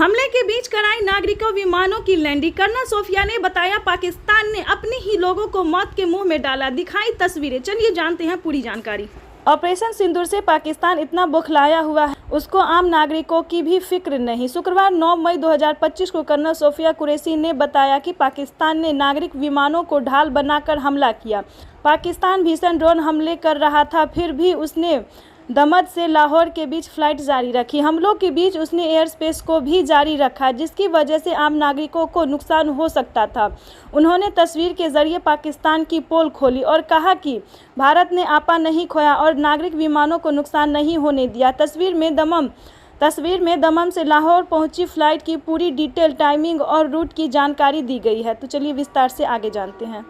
हमले के बीच कराई नागरिकों विमानों की लैंडिंग। कर्नल सोफिया ने बताया पाकिस्तान ने अपने ही लोगों को मौत के मुंह में डाला, दिखाई तस्वीरें। चलिए जानते हैं पूरी जानकारी। ऑपरेशन सिंदूर से पाकिस्तान इतना बौखलाया हुआ है, उसको आम नागरिकों की भी फिक्र नहीं। शुक्रवार 9 मई 2025 को कर्नल सोफिया कुरैशी ने बताया कि पाकिस्तान ने नागरिक विमानों को ढाल बनाकर हमला किया। पाकिस्तान भीषण ड्रोन हमले कर रहा था, फिर भी उसने दमद से लाहौर के बीच फ्लाइट जारी रखी। हमलों के बीच उसने एयर स्पेस को भी जारी रखा, जिसकी वजह से आम नागरिकों को नुकसान हो सकता था। उन्होंने तस्वीर के जरिए पाकिस्तान की पोल खोली और कहा कि भारत ने आपा नहीं खोया और नागरिक विमानों को नुकसान नहीं होने दिया। तस्वीर में दमम से लाहौर पहुंची फ्लाइट की पूरी डिटेल, टाइमिंग और रूट की जानकारी दी गई है। तो चलिए विस्तार से आगे जानते हैं।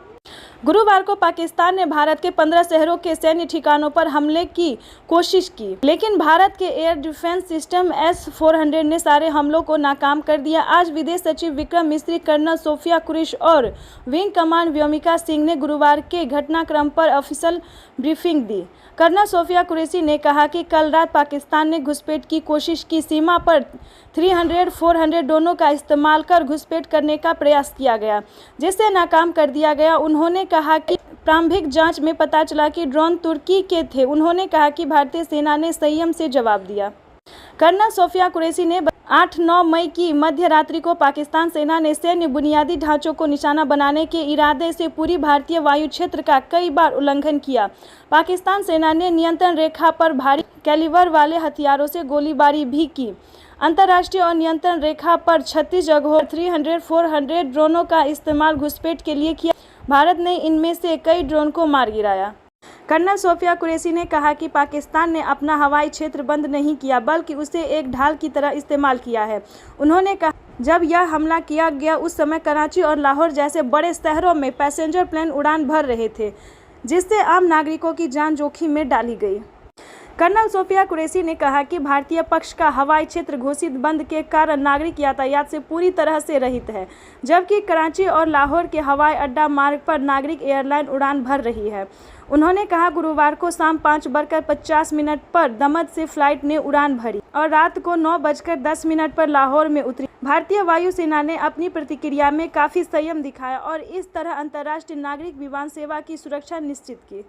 गुरुवार को पाकिस्तान ने भारत के 15 शहरों के सैन्य ठिकानों पर हमले की कोशिश की, लेकिन भारत के एयर डिफेंस सिस्टम S-400 ने सारे हमलों को नाकाम कर दिया। आज विदेश सचिव विक्रम मिस्री, कर्नल सोफिया कुरैशी और विंग कमांड व्योमिका सिंह ने गुरुवार के घटनाक्रम पर ऑफिशियल ब्रीफिंग दी। कर्नल सोफिया कुरैशी ने कहा कि कल रात पाकिस्तान ने घुसपैठ की कोशिश की। सीमा पर 300-400 ड्रोनों का इस्तेमाल कर घुसपैठ करने का प्रयास किया गया, जिसे नाकाम कर दिया गया। उन्होंने कहा कि प्रारंभिक जांच में पता चला कि ड्रोन तुर्की के थे। उन्होंने कहा कि भारतीय सेना ने संयम से जवाब दिया। कर्नल सोफिया कुरैशी ने 8-9 मई की मध्य रात्रि को पाकिस्तान सेना ने सैन्य बुनियादी ढांचों को निशाना बनाने के इरादे से पूरी भारतीय वायु क्षेत्र का कई बार उल्लंघन किया। पाकिस्तान सेना ने नियंत्रण रेखा पर भारी कैलिबर वाले हथियारों से गोलीबारी भी की। अंतर्राष्ट्रीय और नियंत्रण रेखा पर 36 जगहों 300-400 ड्रोनों का इस्तेमाल घुसपैठ के लिए किया। भारत ने इनमें से कई ड्रोन को मार गिराया। कर्नल सोफिया कुरैशी ने कहा कि पाकिस्तान ने अपना हवाई क्षेत्र बंद नहीं किया, बल्कि उसे एक ढाल की तरह इस्तेमाल किया है। उन्होंने कहा, जब यह हमला किया गया उस समय कराची और लाहौर जैसे बड़े शहरों में पैसेंजर प्लेन उड़ान भर रहे थे, जिससे आम नागरिकों की जान जोखिम में डाली गई। कर्नल सोफिया कुरैशी ने कहा कि भारतीय पक्ष का हवाई क्षेत्र घोषित बंद के कारण नागरिक यातायात से पूरी तरह से रहित है, जबकि कराची और लाहौर के हवाई अड्डा मार्ग पर नागरिक एयरलाइन उड़ान भर रही है। उन्होंने कहा, गुरुवार को शाम 5:50 पर दमद से फ्लाइट ने उड़ान भरी और रात को 9:10 पर लाहौर में उतरी। भारतीय वायुसेना ने अपनी प्रतिक्रिया में काफी संयम दिखाया और इस तरह अंतर्राष्ट्रीय नागरिक विमान सेवा की सुरक्षा निश्चित की।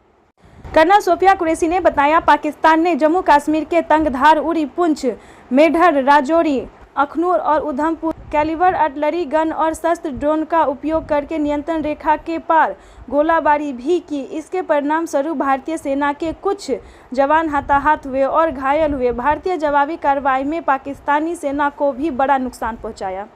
कर्नल सोफिया कुरैशी ने बताया, पाकिस्तान ने जम्मू कश्मीर के तंगधार, उरी, पुंछ, मेढर, राजौरी, अखनूर और उधमपुर कैलिबर आर्टिलरी गन और शस्त्र ड्रोन का उपयोग करके नियंत्रण रेखा के पार गोलाबारी भी की। इसके परिणाम स्वरूप भारतीय सेना के कुछ जवान हताहत हुए और घायल हुए। भारतीय जवाबी कार्रवाई में पाकिस्तानी सेना को भी बड़ा नुकसान पहुंचाया।